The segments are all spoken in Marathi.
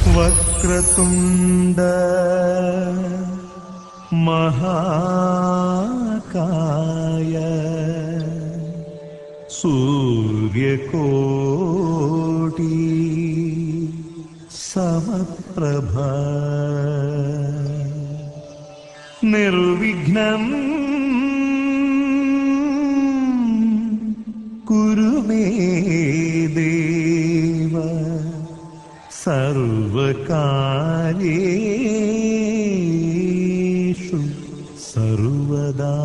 वक्रतुंड महाकाय सूर्यकोटि समप्रभा निर्विघ्नं कुरु मे देव सर्वकार्येषु सर्वदा।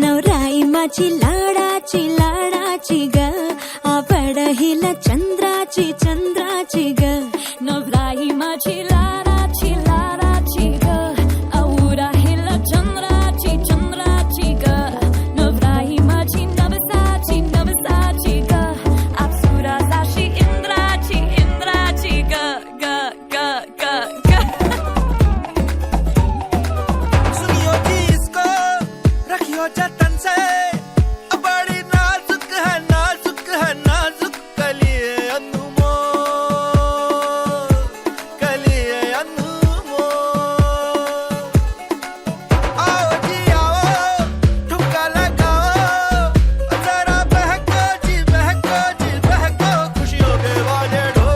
नवराई माझी लाडाची लाडाची ग, आवड हिला चंद्राची चंद्राची ग. नवराई माझी लाडाची लाडाची ग, आवड हिला चंद्राची चंद्राची ग. नवराई माझी नवसाची नवसाची ग, अप्सरा साशी इंद्राची इंद्राची ग ग ग ग ग. सुनियो जी इसको रखियो जतन से, बड़ी नाजुक है नाजुक है नाजुक कलिए अनमोल कलिए अनमोल। आओ जी आओ ठुमका लगाओ, जरा बहको जी बहको जी बहको, खुशियों के बाजे ढोल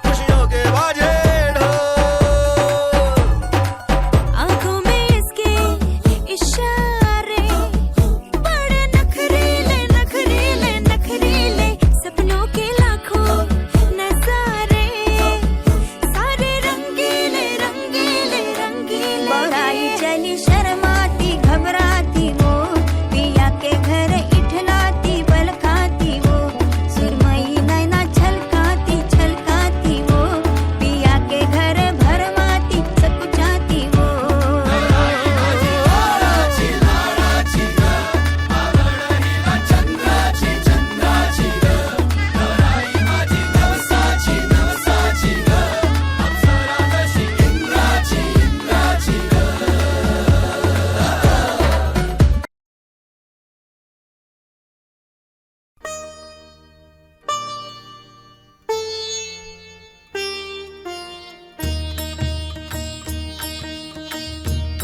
खुशियों के बाजे ढोल। आँखों में इसके इशारे, बड़े नखरीले नखरीले नखरीले, सपनों के लाखों नजारे, सारे रंगीले रंगीले रंगीले। बड़ाई चली शर्माती घबराती वो, पिया के घर इठलाती बल खाती वो, सुरमई नैना छलकाती छलकाती वो, पिया के घर भरमाती सकुचाती वो.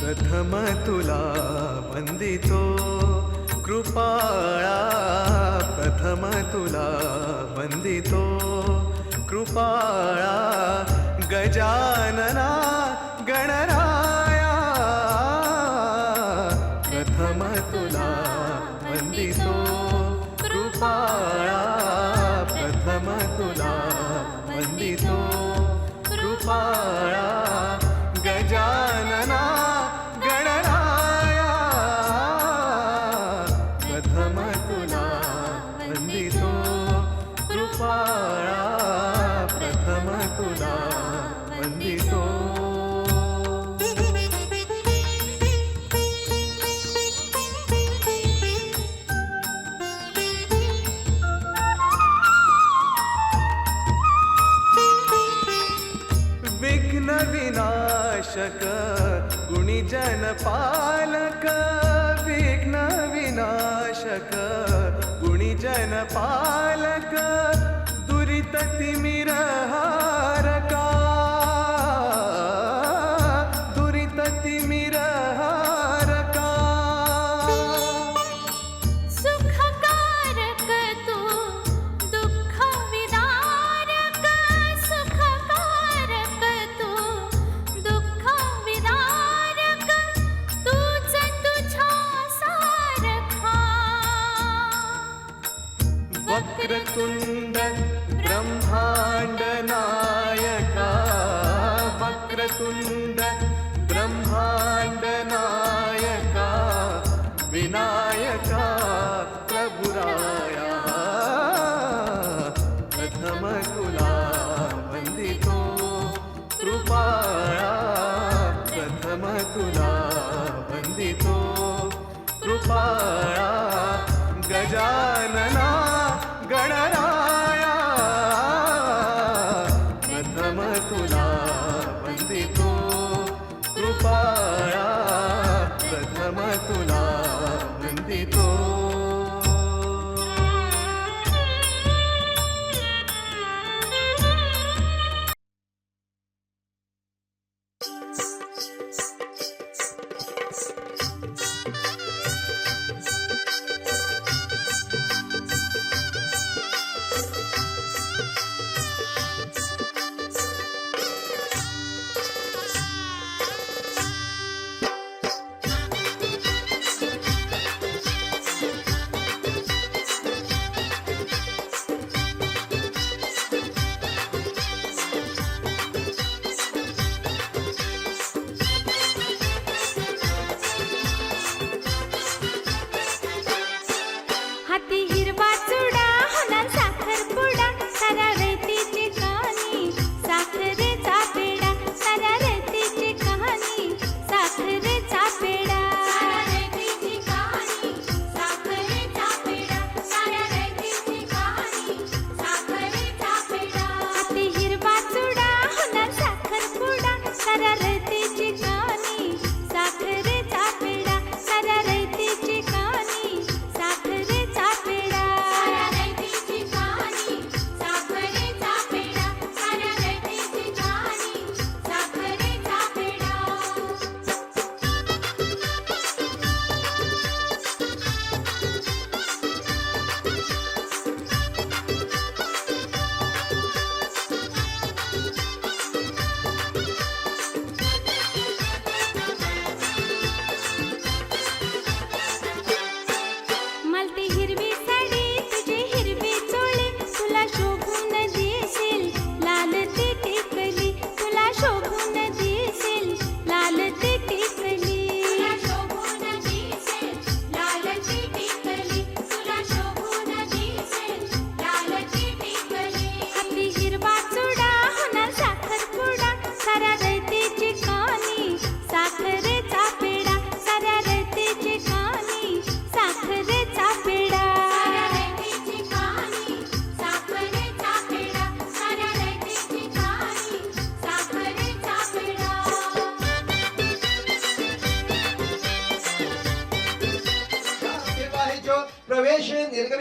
प्रथम तुला वंदितो कृपाळा, प्रथम तुला वंदितो कृपाळा, गजानना गणराया. प्रथम तुला वंदितो कृपाळा, प्रथम तुला वंदितो कृपाळा, गजानना गणराया. प्रथम तुला वंदितो कृपाळा, प्रथम तुला वंदितो. विघ्न विनाशक गुणीजन पालक, विघ्न विनाशक गुणीजन पालक, दुरित तिमिरहारका दुरित तिमिरहारका. सुखकारक तू दुःख विदारक, सुखकारक तू दुःख विदारक, तूच तुझ्या सारखा. वक्रतुंड ब्रह्मांड नायका, वक्रतुंड ब्रह्मांड नायका, विनायका प्रभुराया. प्रथम तुला वंदितो कृपाळा, प्रथम तुला वंदितो कृपाळा, गजानना गण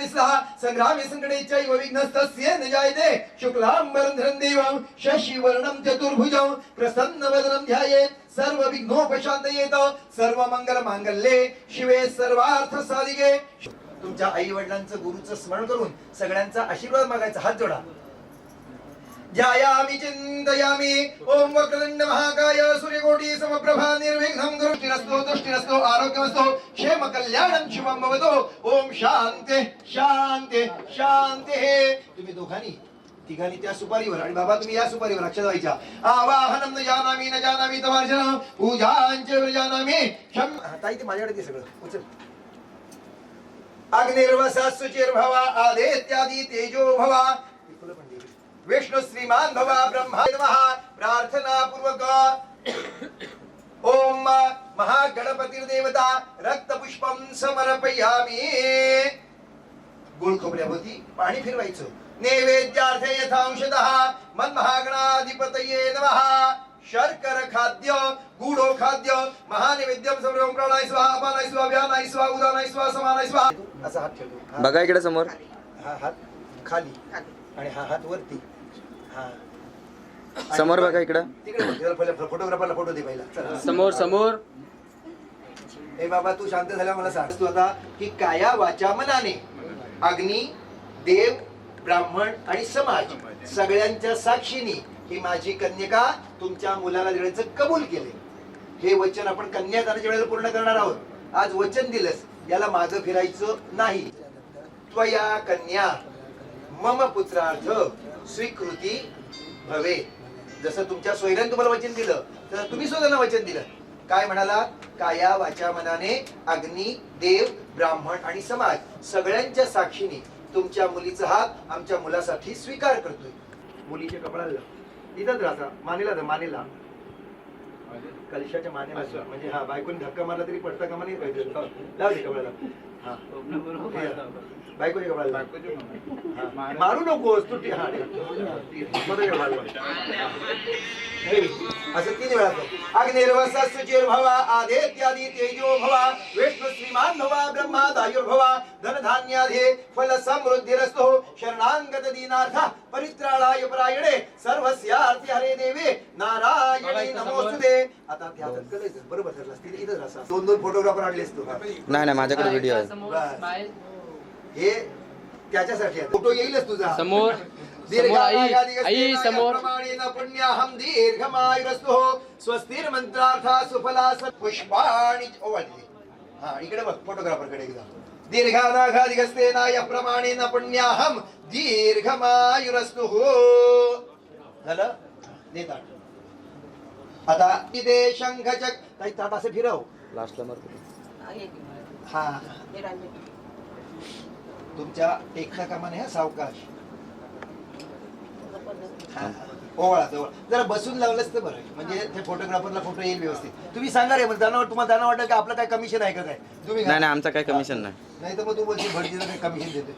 विस्लः संग्रामे संकटे चैव विघ्नस्तस्य न जायते शुक्लाम्बरधरं देवं शशिवर्णं चतुर्भुजं प्रसन्नवदनं ध्यायेत् सर्वविघ्नोपशान्तयेत सर्वमंगलमांगल्ये शिवे सर्वार्थसाधिके. तुमच्या आई वडिलांचं गुरुचं स्मरण करून सगळ्यांचा आशीर्वाद मागायचा. हात जोडा. ध्यायामि चिन्तयामि ओम वक्रतुंड महाकाय सूर्यकोटि समप्रभा निर्विघ्नं गुरुष्टिरस्तु तुष्टिरस्तु आरोग्यमस्तु क्षेम कल्याणं शुभं भवतु. ओम शांती शांती शांती. तुम्ही दोघांनी तिघांनी त्या सुपारीवर आणि बाबा तुम्ही या सुपारीवर अक्षता व्हायच्या. आवाहनं न जानामि तवार्चनं पूजांच जानामि क्षम. ताई ते माझ्याकडे ते सगळं उचल. अग्निर्वसा शुचिर्भवा आदित्यादि तेजो भवा विष्णु श्रीमान भवा ब्रह्मा नमः. प्रार्थना पूर्वक ओम महागणपतिर्देवता रक्तपुष्पं समर्पयामि. गुळ खोबऱ्याभोवती पाणी फिरवायचं. नैवेद्यार्थे यथांशतः मन्महागणाधिपतये नमः. शर्कर खाद्य गुडो खाद्य महानैवेद्यम समर्पयामि. प्राणाय स्वाहा अपानाय स्वाहा व्यानाय स्वाहा उदानाय स्वाहा समानाय स्वाहा. असा हात ठेवतो. बघा इकडे समोर. हा हात खाली आणि हा हात वरती. हा समोर बघा इकडं. तिकडे फोटोग्राफरला फोटो दे पहिला. चला. समोर समोर. ए बाबा तू शांत झाल्या मला सांग तू आता की काया वाचा मनाने अग्नी देव ब्राह्मण आणि समाज सगळ्यांच्या साक्षीने ही माझी कन्यका तुमच्या मुलाला देण्याचं कबूल केले. हे वचन आपण कन्यादानाच्या वेळेला पूर्ण करणार आहोत. आज वचन दिलंस याला मागं फिरायचं नाही. त्वया कन्या मम पुत्रार्थ स्वीकृती भवे. जसं तुमच्या सोयऱ्याने तुम्हाला वचन दिलं तर तुम्ही सुद्धा वचन दिलं. काय म्हणाला? काया वाचा मनाने अग्नी देव ब्राह्मण आणि समाज सगळ्यांच्या साक्षीने तुमच्या मुलीचा हात आमच्या मुलासाठी स्वीकार करतोय. मुलीच्या कपडाला इथंच राहता मानेला तर मानेला कलशाच्या मानेला म्हणजे हा बायकोने धक्का मारला तरी पडता कामा नाही पाहिजे. लाव दे कपड्याला. हा बायकोच्या कपड्याला मारू नकोस तू. असं 3 वेळा. अग्निर्वसा शुचिर्भवा आदित्यादि तेजो भवा विष्णु श्रीमान भवा ब्रह्मा दायुर्भवा धनधान्याधे फल समृद्धिरस्तु शरणांगत दीनार्थ परित्राणाय परायणे सर्वस्यार्थी हरे देवे नारायणी नमोस्तुते. आता त्या बरोबर ठरला. इथंच राहा. 2 फोटोग्राफर आणलेस तू. नाही माझ्याकडे व्हिडिओ आहे. हे त्याच्यासाठी फोटो येईलच तुझा. समोर आई समोर. पुण्याहम दीर्घमायुरस्तु स्वस्तिर मंत्रार्था सुफला पुष्पाणि ओवाळली. हा इकडे बघ फोटोग्राफर कडे एकदा. दीर्घानाघादिगस्तेन या प्रमाणेन पुण्याहम दीर्घमायुरस्तु. झालं नेता. आता इथे शंखचक ताई ताट असं फिरव. लास्टला मार. हा तुमच्या टेकता कामा नाही. सावकाश. ओवाळा जरा बसून लावलंच तर बरं म्हणजे ते फोटोग्राफरला फोटो येईल व्यवस्थित. तुम्ही सांगा रे तुम्हाला जाणं वाटतं की आपलं काय कमिशन आहे का काय? तुम्ही नाही आमचं काय कमिशन नाही. नाही तर मग तू बोलशील भटजीला काय कमिशन देते.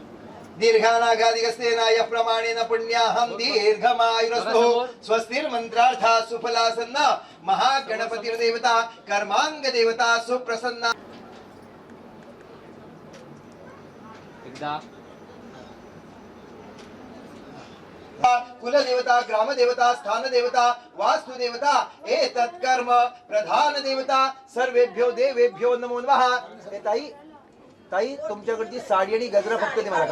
दीर्घानाघादिगस्तेन या प्रमाणेन पुण्याहम दीर्घमायुरस्तु स्वस्तिर मंत्रार्था सुफलासन्न महागणपतिर्देवता कर्मांग देवता सुप्रसन्ना. कुलदेवता ग्रामदेवता स्थानदेवता वास्तुदेवता एतत्कर्म प्रधान देवता सर्वेभ्यो देवेभ्यो नमो नमः. ताई ताई तुमच्याकडची साडी आणि गजरा फक्त ते मला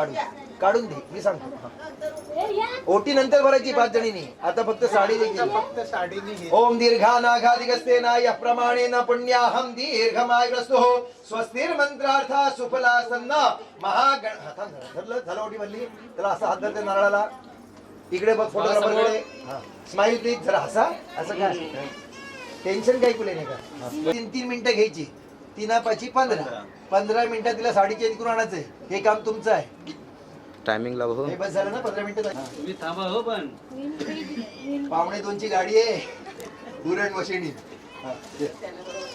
काढून दे. मी सांगतो. ओटी नंतर भरायची 5 जणींनी. आता फक्त साडी द्यायची. फक्त साडी. ओम दीर्घानाघादिगस्तेन या प्रमाणेन पुण्याहम दीर्घमायुरस्तु स्वस्तिर मंत्रार्था सुफलासन्न महागण. धरलं झालं ओटी भरली. त्याला असा हात धरते नारळाला. इकडे बघ फोटोग्राफरकडे. Smile please. जरा हसा. असं काय टेन्शन काही कुठे नाही का. 3 मिनिटं घ्यायची. 3 15 15 मिनिटात तिला साडी चेंज करून आणायचंय. हे काम तुमचं आहे. टायमिंग लाव. हो हे बस झालं ना 15 मिनिटं. तुम्ही थांबा हो. पण 1:45ची गाडी आहे. उरण वशिणी.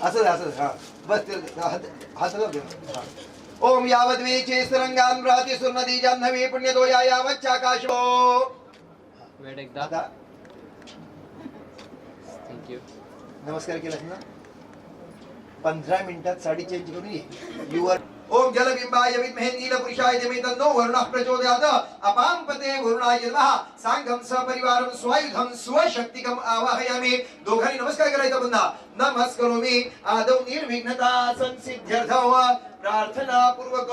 असं हा बस हात. ओम यावद् वेचे सरंगान राहते सुरनदी जान्हवी पुण्यतो या यावच्चाकाशो. वेळ एकदा. आता थँक्यू. नमस्कार केलास ना. 15 मिनिटात साडी चेंज करून ये. युअर ओम जलबिंबाय विद्महे नीलपुरुषाय धीमहि तन्नो वरुणः प्रचोदयात् अपां पते वरुणाय नमः सांगम सपरिवारम स्वायुधम स्वशक्तिकम आवाहयामि दोघांनी नमस्कार करायचा पुन्हा नमस्करोमि आदौ निर्विघ्नता संसिद्ध्यर्थं प्रार्थना पूर्वक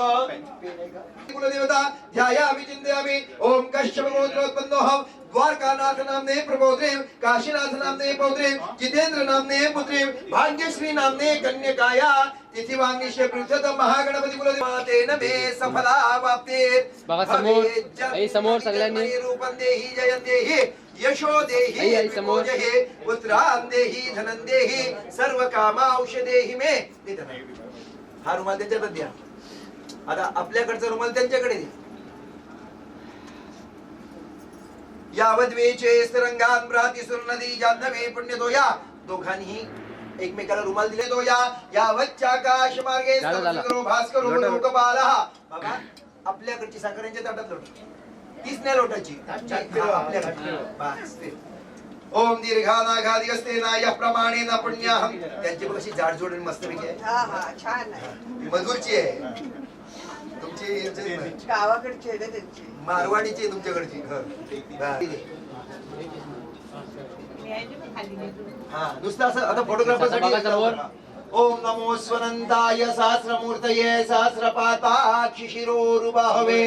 कुलदेवता ध्यायामि चिन्तयामि ओम कश्यप गोत्रोत्पन्नोऽहं द्वारकानाथ नामने प्रबोधिनीं काशीनाथ नामने पौत्रीं जितेंद्र नामने पुत्रीं भाग्यश्री नामने कन्यकाया तिथिवांगनिश्चय पृथ्वत महागणपती कुलदेवतेन मे सफला वाप्तेत बघा समोर आई समोर सगळ्यांनी रूपं देहि जयं देहि यशो देहि आई समोर देहि पुत्रान् देहि धनं देहि सर्व कामाऔषधेहि मे निधनं हा रुमाल त्यांच्याकडे द्या आता आपल्याकडचा रुमाल त्यांच्याकडे द्या यावद्वेचे सरंगान भ्रातिसुर नदी जान्हवी पुण्यतो या दोघांनी एकमेकाला रुमाल दिले तो या यावच्च आकाश मार्गे समुद्रो भास्करो लोकपालः बघा आपल्याकडची साखर यांच्या ताटात लोट तीच नाही लोटाची आपल्याकडची बस ते ओम दीर्घानाघादिगस्तेना या प्रमाणेन पुण्याहं त्यांची बघ अशी जाडजोड आणि मस्तपैकी आहे हा हा छान आहे मधुरची आहे तुमची गावाकडची आहे ना त्यांची मारवाडीची आहे तुमच्याकडची हा नुसतं असं आता फोटोग्राफर ओम नमो स्वनंताय सहस्रमूर्तये सहस्रपाताक्षि शिरोरुबाहवे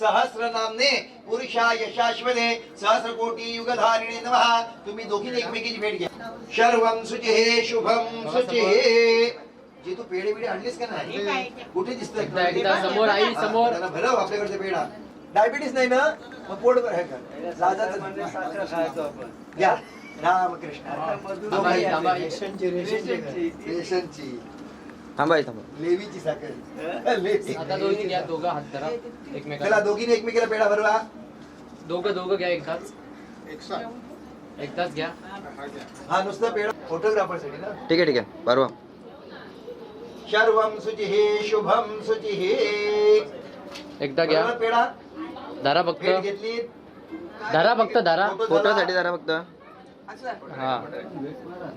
सहस्रनामने पुरुषाय शाश्वते सहस्रकोटी युगधारिणे नमः तुम्ही दोघींनी एकमेकीची भेट घ्या शर्वं शुचिः शुभं शुचिः जे तू पेढे बिडे आणलीस का नाही कुठे दिसतंय एकदा समोर आई समोर भरव आपल्याकडचे पेढा डायबिटीस नाही ना मग पोट भर आहे का लाजाचं घ्या रामकृष्ण रेशनची थांबा थांबा लेवीची साखर आता दोघी घ्या दोघं हात धरा चला एकमेकाला दोघीने एकमेकीला पेढा भरवा दोघं घ्या एकदाच एकदाच घ्या हा नुसता पेढा फोटोग्राफर साठी ना ठीक आहे परवा शर्वं शुचिः शुभं शुचिः एकदा घ्या पेढा धरा फक्त भेट घेतली धरा फक्त धरा फोटो साठी जरा फक्त हा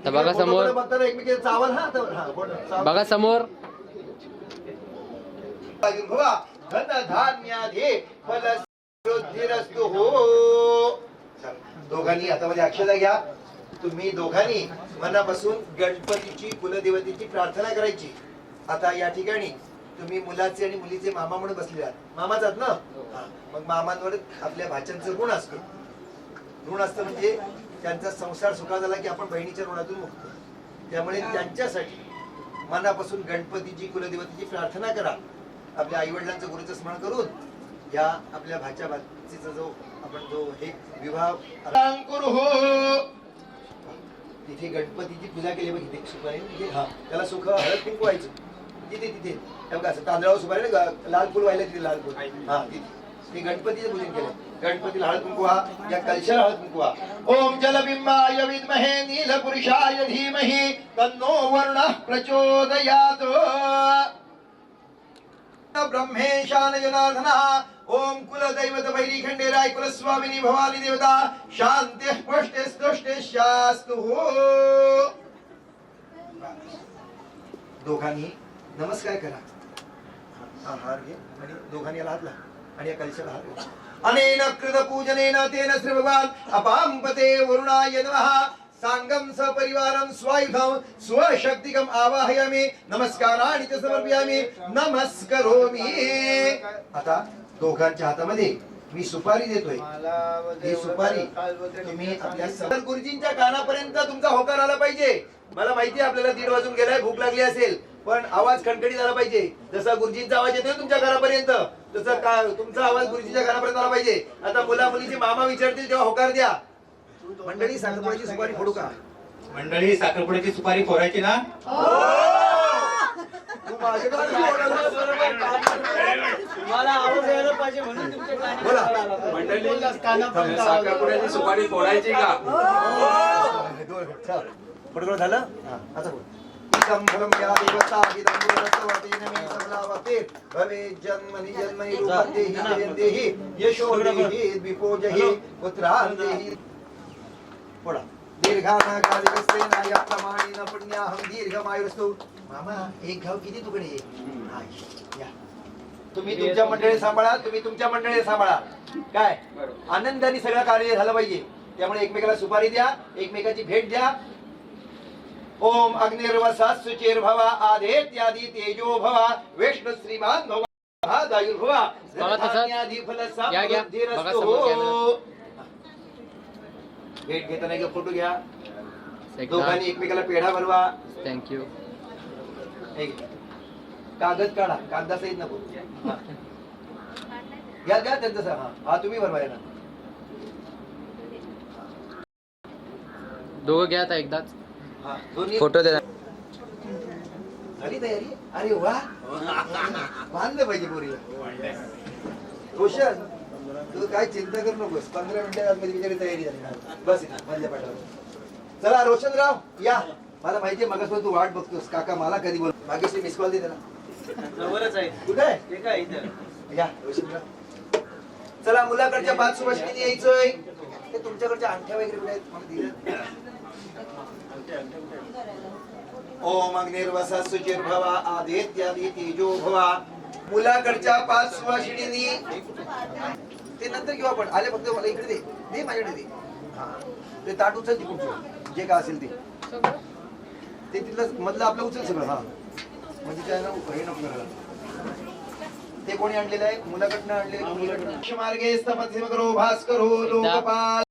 तर बघा समोर बघताना एकमेकीला चावल हा तर हा फोटो बघा समोर धन धान्याधे फलवृद्धिरस्तु हो दोघांनी हातामध्ये अक्षता घ्या तुम्ही दोघांनी मनापासून गणपतीची कुलदेवतेची प्रार्थना करायची आता या ठिकाणी तुम्ही मुलाचे आणि मुलीचे मामा म्हणून बसले आहात मामाच आहात ना हा. मग मामांवर आपल्या भाच्यांचं ऋण असतं ऋण असतं म्हणजे त्यांचा संसार सुखा झाला की आपण बहिणीच्या ऋणातून मुक्त त्यामुळे त्यांच्यासाठी मनापासून गणपतीची कुलदेवतेची प्रार्थना करा आपल्या आई वडिलांचं गुरुचं स्मरण करून या आपल्या भाच्या भाचीचा जो आपण जो हे विवाह करू हो तिथे गणपतीची पूजा केली बघ इथे सुपारी हा त्याला सुख हळद कुंकू व्हायचं तिथे तिथे बघा असं तांदळावर सुपारी ना लाल फुल व्हायला तिथे लाल फुल हा तिथे ते गणपतीचं पूजन केलं गणपतीला हळद कुंकू हा या कलशाला हळद कुंकू हा ओम जलबिंबाय विद्महे नीलपुरुषाय धीमहि तन्नो वरुणः प्रचोदयात् ब्रह्मेशान जनार्दनः ओम कुलदैवत भैरी खंडेराय कुलस्वामिनी भवानी देवता शांती पुष्टे स्तुष्टे शास्तु दोघांनी नमस्कार करा हा हार घे आणि दोघांनी याला हात लाव आणि या कलशाला हात लाव अनेन कृत पूजनेन तेन श्री भगवान अपांपते वरुणाय नमः सांगम सपरिवारम स्वायुधम स्वशक्तिकम आवाहयामि नमस्काराणि च समर्पयामि नमस्करोमि आता दोघांच्या हातामध्ये मी सुपारी देतोय ही सुपारी तुम्ही आपल्या सदर गुरुजींच्या कानापर्यंत तुमचा होकार आला पाहिजे मला माहिती आहे आपल्याला 1:30 वाजून गेलाय भूक लागली असेल पण आवाज खणखणीत आला पाहिजे जसा गुरुजींचा आवाज येतोय तुमच्या घरापर्यंत तसा तुमचा आवाज गुरुजींच्या घरापर्यंत आला पाहिजे आता मुला मुलीचे मामा विचारतील तेव्हा होकार द्या मंडळी साखरपुड्याची सुपारी फोडू का मंडळी साखरपुड्याची सुपारी फोडायची ना तुम्हाला आवाज यायला पाहिजे म्हणून तुमच्या गाण्यात मंडळी साखरपुड्याची सुपारी फोडायची का फोटो झालं आता फलम या देवता भवे जन्मनि जन्मनि रूपं देहि जयं देहि यशो देहि विपो जहि पुत्रान् देहि फोडा दीर्घानाकालिकस्तेन यप्रमाणेन पुण्याहं दीर्घमायुरस्तु. मामा एक गाव किती तुकडे हा, या. तुम्ही तुमच्या मंडळी सांभाळा, तुम्ही तुमच्या मंडळी सांभाळा. काय आनंदाने सगळं कार्य झालं पाहिजे. त्यामुळे एकमेकाला सुपारी द्या, एकमेकाची भेट द्या. ओम अग्निर्वसा सुचिर्भवा आदेत्यादि तेजो भवा विष्णु श्रीमान भवा महादायुर्भवा धनान्यादि फलसमृद्धिरस्तु. भेट घेताना एक फोटो घ्या, दोघांनी एकमेकाला पेढा भरवा. थँक्यू. एक कागद काढा, कागदासहित नको. हा. घ्या घ्या त्यांचं हा तुम्ही भरवाय ना. दोघं घ्या आता एकदाच. हा दोन्ही फोटो दे. झाली तयारी. अरे वा बांधलं पाहिजे पोरीला. रोशन तू काय चिंता करू नकोस, 15 मिनिटात बिचारी तयारी झाली. बस इथं मधल्या पाठावर. चला रोशनराव या. मला माहितीये मगासपासून तू वाट बघतोस. काका मला कधी बोल. भाग्यश्री मिस कॉल दे त्याला. जवळच आहे. कुठे आहे? ते काय इथं. या रोशनराव. चला मुलाकडच्या 5 सुवासिनी यायचंय. ते तुमच्याकडच्या अंगठ्या वगैरे कुठे आहेत मला दिल्या. ओम अग्निर्वसा सुचिर्भवा आदित्यादि तेजो भवा. मुलाकडच्या 5 सुवासिनींनी ते नंतर घेऊ आपण. आले फक्त मला इकडे दे, दे माझ्याकडे दे. हा ते ताट उचल तिकडून जे काय असेल ते तिथलं मधलं आपलं उचल सगळं. हा म्हणजे त्याला हे नको करायला. ते कोणी आणलेलं आहे? मुलाकडनं आणलेलं. मार्गे स्तपतिमकरो भास्करो लोकपाल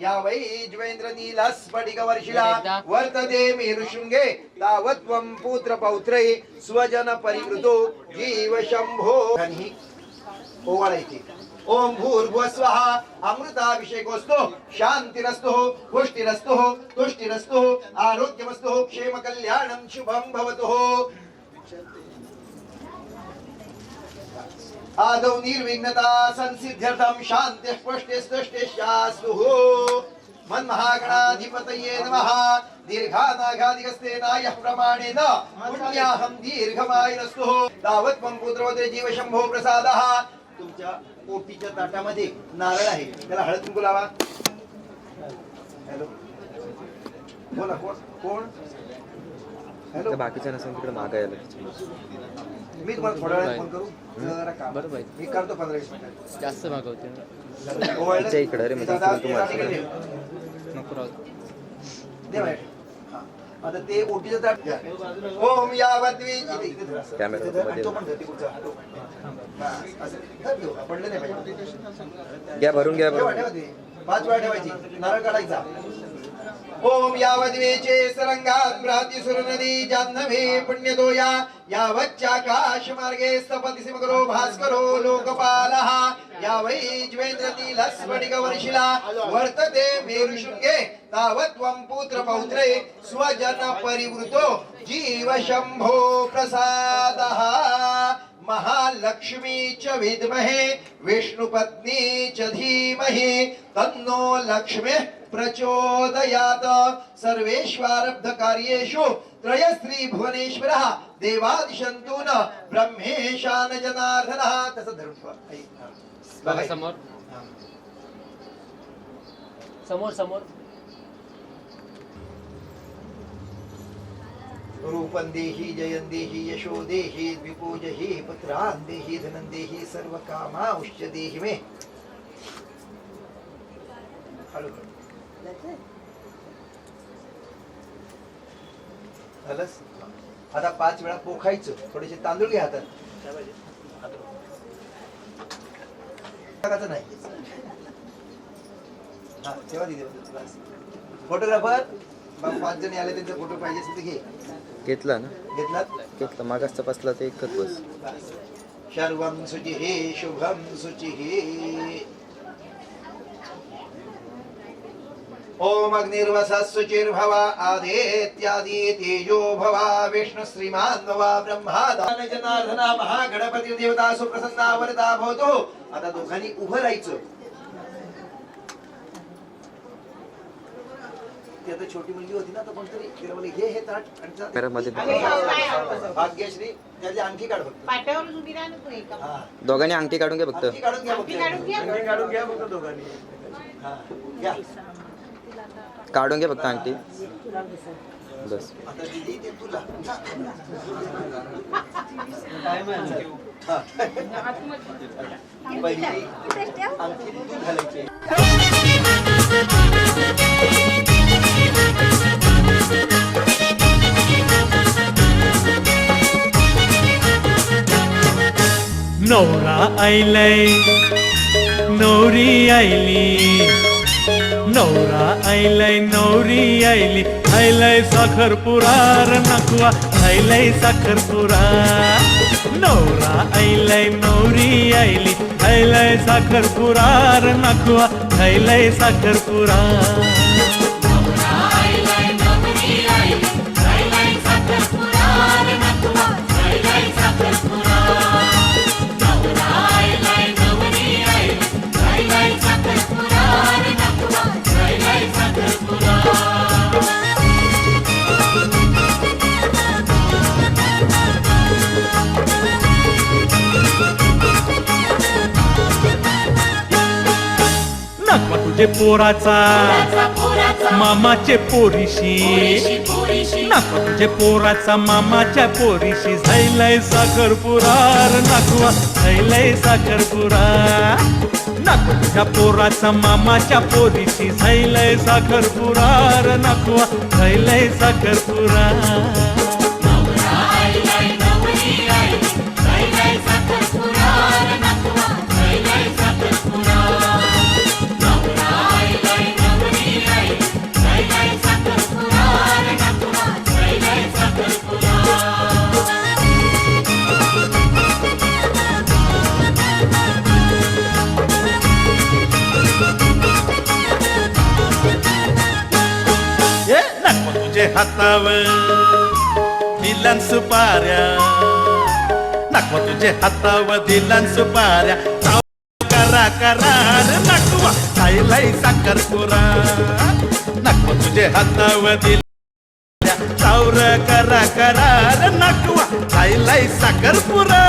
या वै ज्वेंद्र नीला स्फटिक वर्षिला वर्तते मेरुशृंगे तावत्वं पुत्र पौत्रे स्वजन परिवृतो जीव शंभो. ओवाळायचे. ओम भूर्भुवः स्वः अमृताभिषेकोस्तु शांतिरस्तु पुष्टिरस्तु तुष्टिरस्तु आरोग्यमस्तु क्षेम कल्याणं शुभं भवतु. आदौ निर्विघ्नता संसिद्ध्यर्थं शान्तिः पुष्टिस्तुष्टिश्चास्तु. मन्महागणाधिपतये नमः. दीर्घानाघादिकस्तेन यः प्रमाणेन पुण्याहं दीर्घमायुरस्तु. तावत्वं पुत्रवते जीवशंभो प्रसादः. तुमच्या पोटीच्या ताटामध्ये नारळ आहे, त्याला हळद कुंकू लावा. हॅलो बोला कोण कोण. हॅलो बाकीच्या नसेल तिकडे मागायला. मी तुम्हाला थोड्या वेळात फोन करू. जरा काम बरोबर. मी करतो 15-20 मिनिटात. जास्त मागवते. आमच्या इकडं रे, म्हणजे इकडून तुम्हाला. नको राहू. दे बाहेर. हा. आता ते ओटीचं ताट घ्या. ओम यावद्वी कॅमेरा मध्ये. तो पण धरती पुढचा. असं धर देऊ. पडलं नाही पाहिजे. घ्या भरून घ्या ठेवा, भरून. ठेवा ते. 5 वेळा ठेवायची. नारळ काढायचा. ओम यावद्वेचे सरंगात भ्राती सुरनदी जान्हवी पुण्यदोया यावच्चाकाश मार्गे स्तपति सिमकरो भास्करो लोकपालः या वै ज्वेंद्र नील स्फटिक वर्षिला वर्तते मेरुशृंगे तावत्वं पुत्र पौत्रे स्वजन परिवृतो जीव शंभो प्रसादः. महालक्ष्मी च विद्महे विष्णुपत्नी च धीमहि तन्नो लक्ष्मी प्रचोदयात्. सर्वेष्वारब्ध कार्येषु त्रयस्त्री भुवनेश्वरः देवादिशन्तु न ब्रह्मेशान जनार्दनः. तसं धरून बघा समोर समोर समोर. रूपं देहि जयं देहि यशो देहि विपूजहि पुत्रान् देहि धनं देहि सर्व कामांश्च देहि मे. झालंस. आता 5 वेळा पोखायचं. थोडेसे तांदूळ घ्या हातात. नाही हा तेव्हा दिले. फोटोग्राफर 5 जण आले, त्यांचे फोटो पाहिजे असेल तर घे. घेतला ना. घेतलात. घेतला मागास तपासला ते एकच बस. सर्वं शुचिः शुभं शुचिः. ओम अग्निर्वसा शुचिर्भवा आदित्यादि तेजो भवा विष्णु श्रीमान भवा ब्रह्मादान जनार्दना महागणपती देवता सुप्रसन्ना वरदा भवतो. आता दोघांनी उभं राहायचं. ती आता छोटी मुलगी होती ना, तर कोणतरी तिला म्हणे घे हे ताट आणि जा. घरामध्ये भाग्यश्री त्याची आणखी काढ फक्त. पाट्यावर उभी राहा ना तू एका. हा दोघांनी अंगठी काढून घ्या फक्त. आणखी काढून घ्या फक्त. काढून घ्या. काढून घ्या फक्त दोघांनी. हा घ्या. काढून घे फक्त अंगठी बस. आता दिदी ते तुला काय माहिती पहिली अंगठी दूध घालायची. नवरा आयलाय नवरी आयली नवरा आयलाय नवरी आयली आयलाय साखरपुरा र नकवा आयलाय साखरपुरा. नवरा आयलाय नवरी आयली आयलाय साखरपुरा र नकवा आयलाय साखरपुरा. नकवा तुझे पोराचा मामाचे पोरीशी नकवा तुझे पोराचा मामाच्या पोरीशी झायलाय साखरपुरा र नकवा झायलाय साखरपुरा. नकवा तुझ्या पोराचा मामाच्या पोरीशी झायलाय साखरपुरा र नकवा झायलाय साखरपुरा. नकवा तुझे हातावर दिलन सुपाऱ्या नकवा तुझे हातावर दिलन सुपाऱ्या चाव करा करार नकवा खायलाय साखरपुरा. नकवा तुझे हातावर दिल्या चावर करा करार नकवा खायलाय साखरपुरा.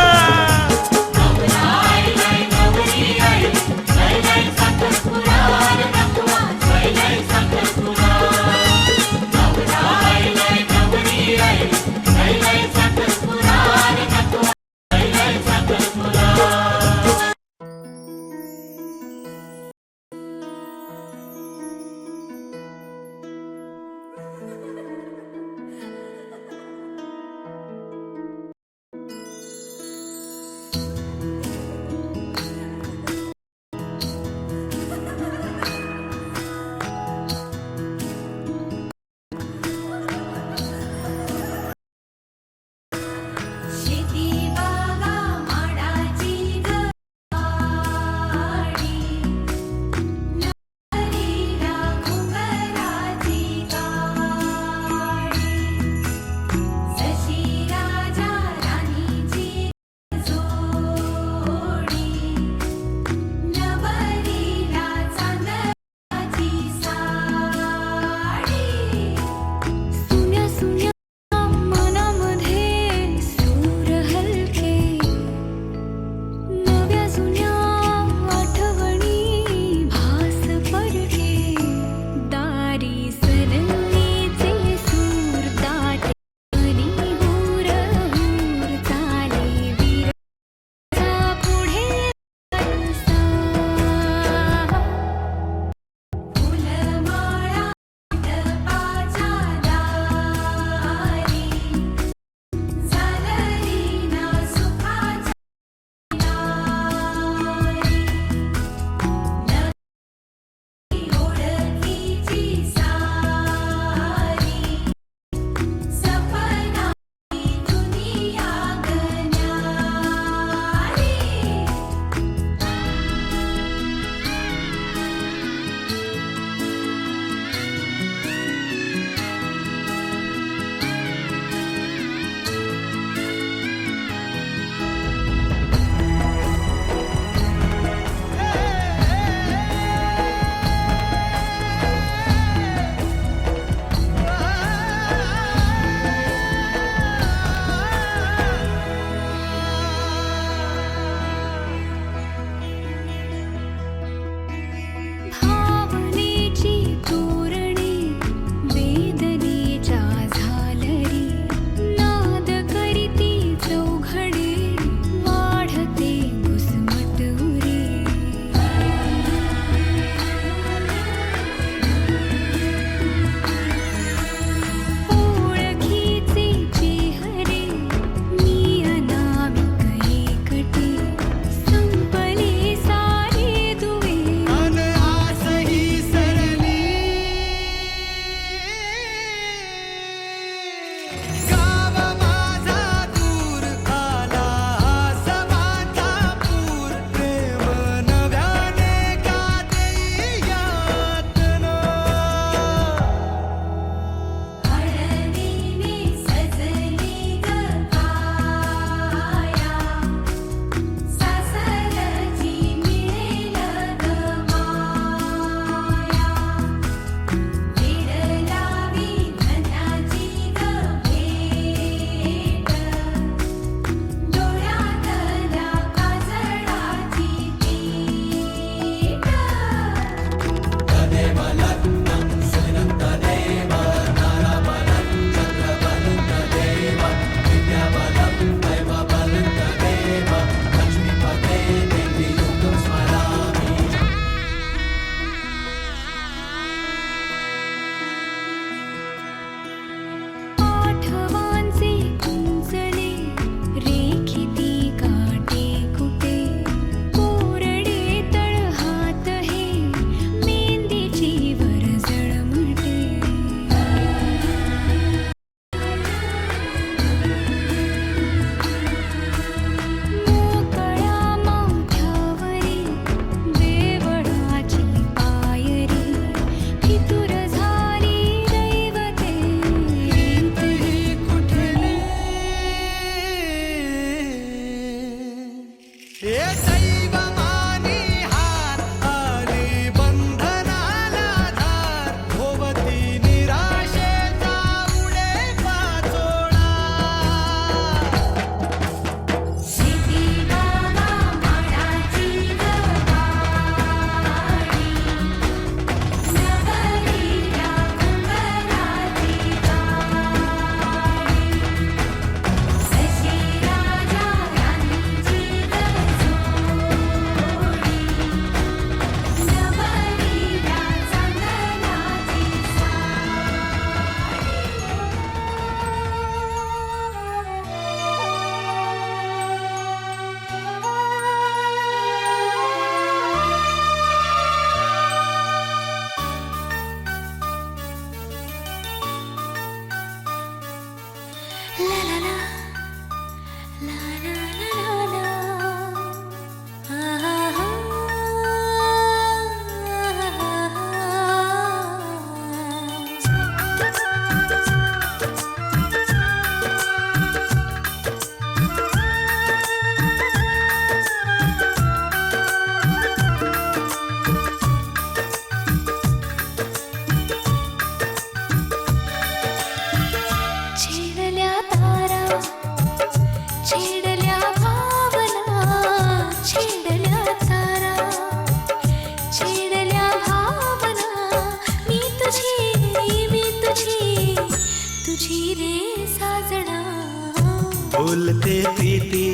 प्रीती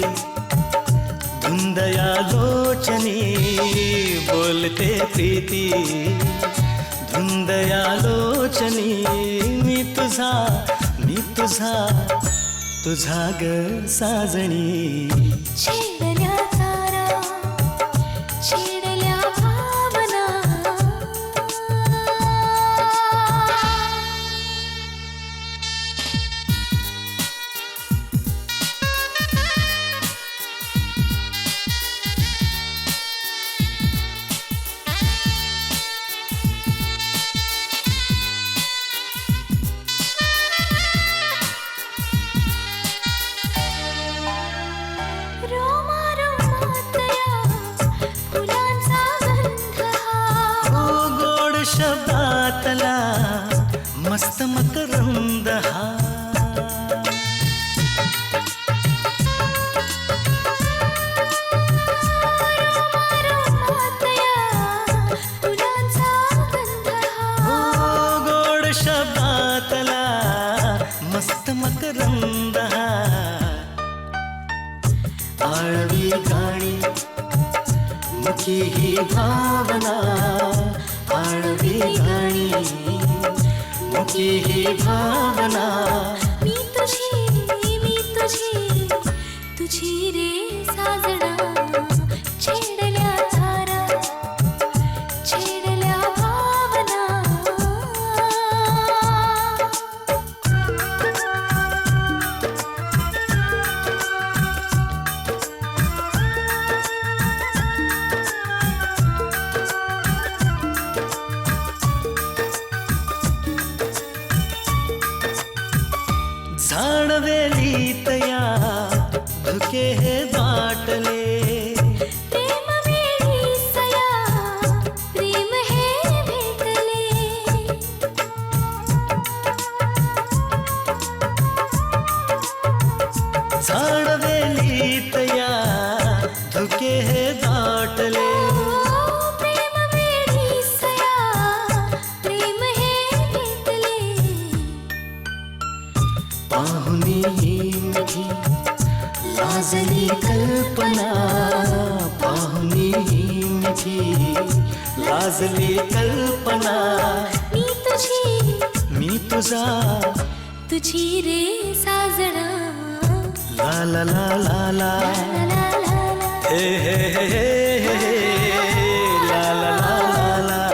धुंदया लोचनी बोलते प्रीती धुंदया लोचनी मी तुझा तुझा ग साजणी छेडल्या तारा छेडल्या भावना रोमा रोमातया फुलांचा गंध हा ओ गोड शब्दातला मस्त मकरंद हा रोमातया फुलांचा गंध हा ओ गोड शब्दातला मस्त मकरंद हा आळवी गाणी मुखी ही भावना आळवी गाणी मुखी ही भावना मी तुझी रे साजना छेडल्या तारा छेडल्या भावना झाडवेलीतया धुके हे दाटले प्रेम वेळी सया प्रेम हे भेटले झाडवेलीतया धुके हे दाटले प्रेम वेळी सया प्रेम हे भेटले पाहुनी ही मिठी लाजली कल्पना पाहुनी ही मिठी लाजली कल्पना मी तुझी रे साजना ला ला ला ला ला ला ला ला ला हे हे हे हे हे ला ला ला ला ला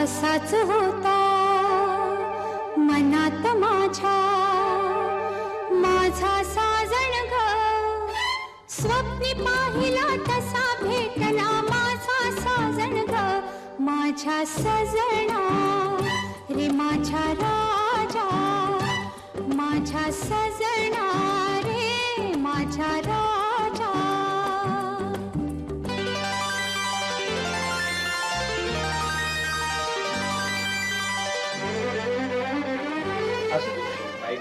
असाच होता मनात माझा साजण ग स्वप्नी पाहिला तसा भेटला माझा साजण ग माझ्या सजना रे माझ्या राजा माझ्या सजना रे माझ्या राजा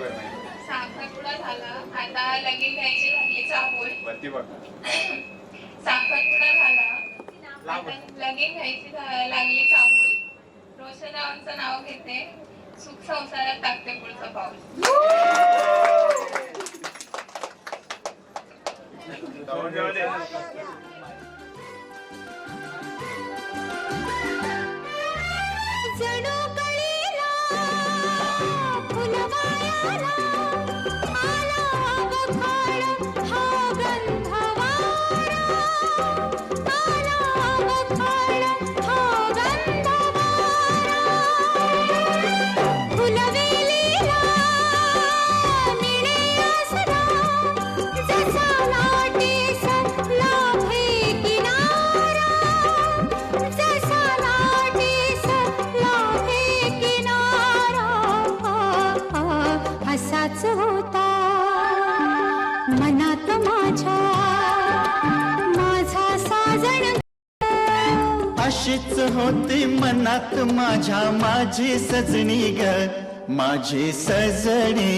साखरपुडा झाला आता लगीन घ्यायची लागली चाबूल साखरपुडा झाला आता लगीन घ्यायची लागली चाबूल रोशनावांचं नाव घेते सुख संसारात टाकते पुढचं पाऊल जणू कळीला फुलवायाला आला बखार हा गंधवारा आला बखार हा गंधवारा फुलवेलीला निळे आसरा जसा लाटेस लाभे किनारा जसा लाटेस लाभे किनारा असाच होता मनात माझ्या माझा साजण अशी अशीच होती मनात माझ्या माझी सजणी ग, माझी सजणी,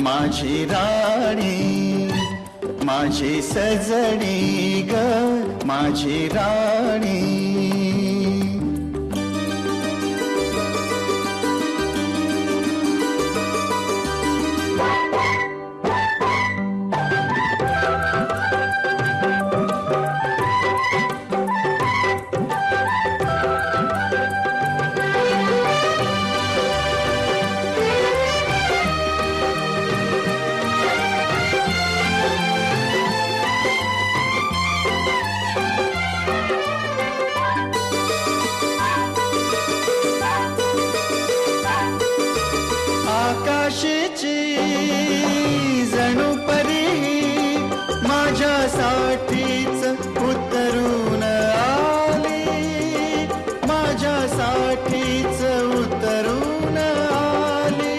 माझी राणी, माझी सजणी ग, माझी राणी. आकाशाची जणू परी माझ्यासाठीच उतरून आली, माझ्यासाठीच उतरून आली.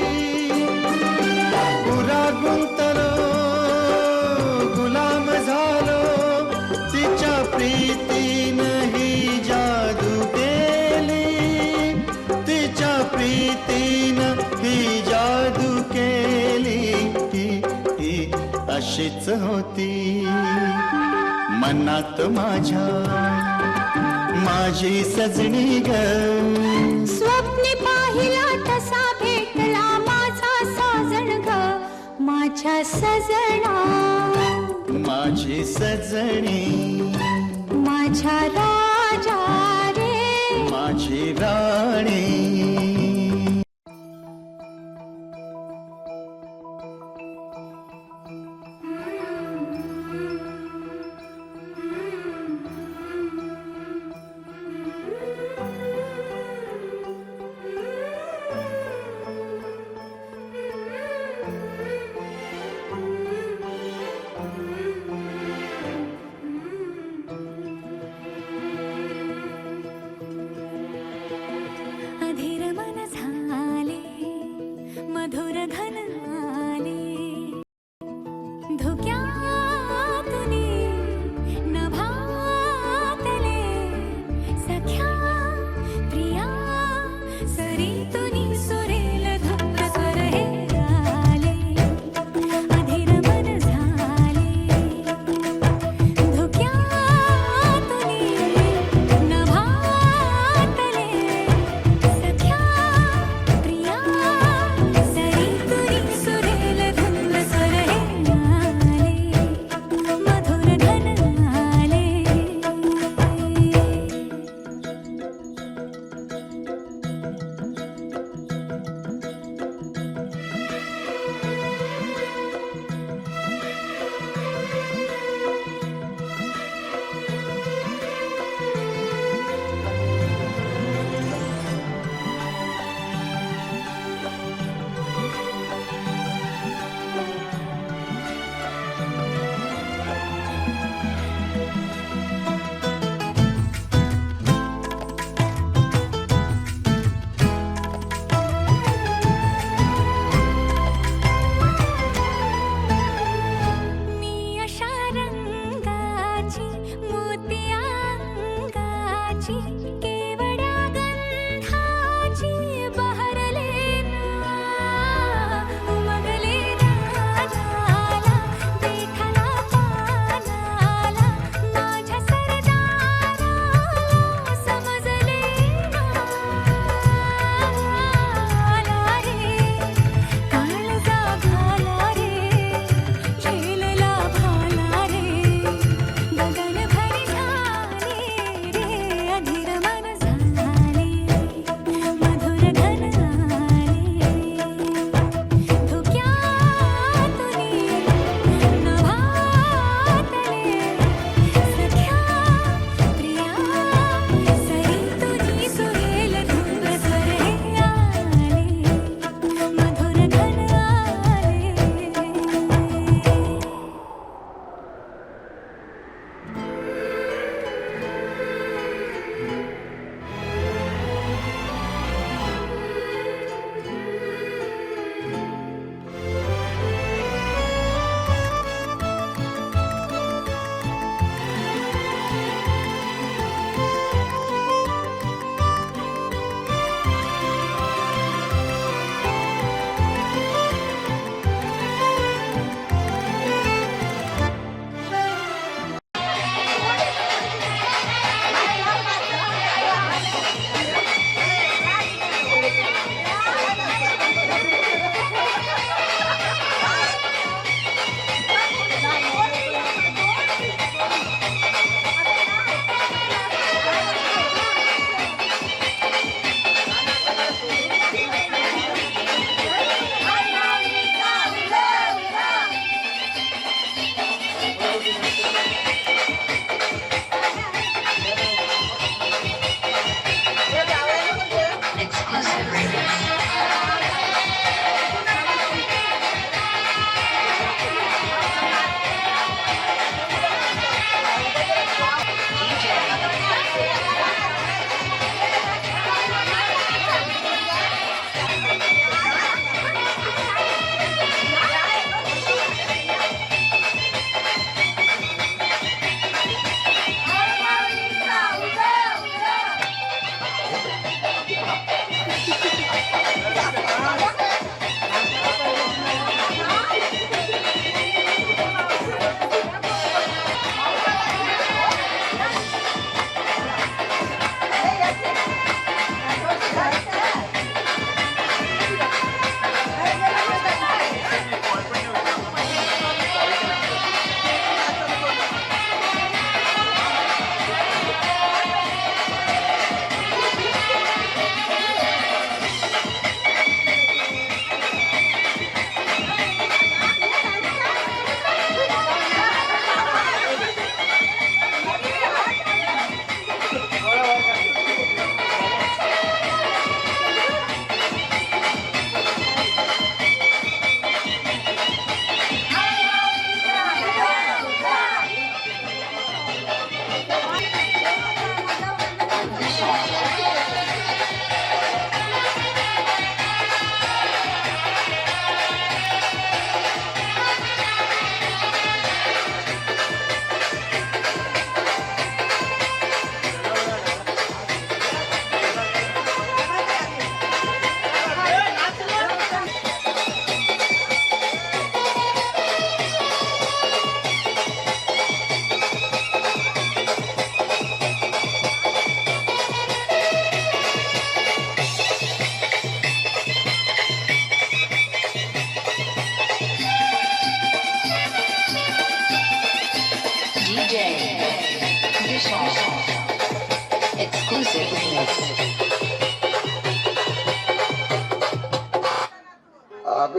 पुरा गुंतलो गुलाम झालो तिच्या प्रीतीनं ही जादू केली, तिच्या प्रीतीनं ही जादू केली. ही अशीच होती मनात माझ्या माझी सजणी ग. स्वप्ने पाहिला तसा भेटला माझा साजण ग, माझ्या सजना, माझी सजणी, माझ्या राजा रे, माझी राणी. अधीर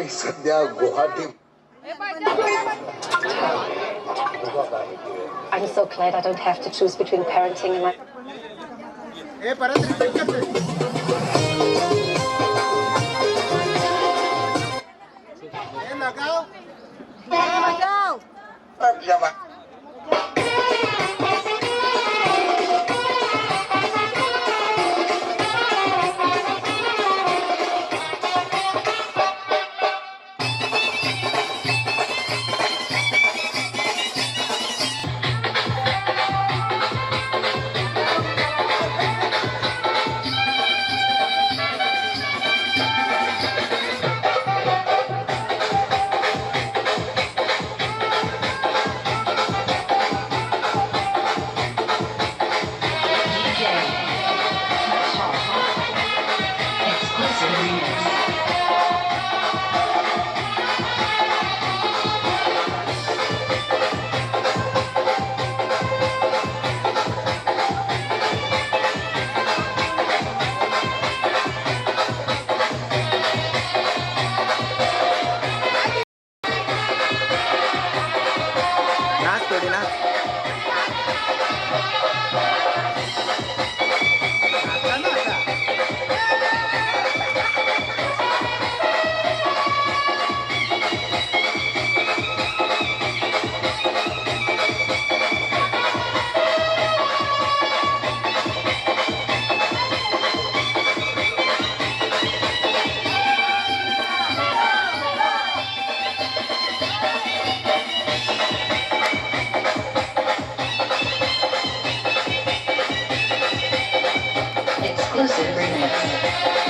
मी सध्या Guwahati I'm so glad I don't have to choose between parenting and my नाच थोडी नाच. exclusive remix.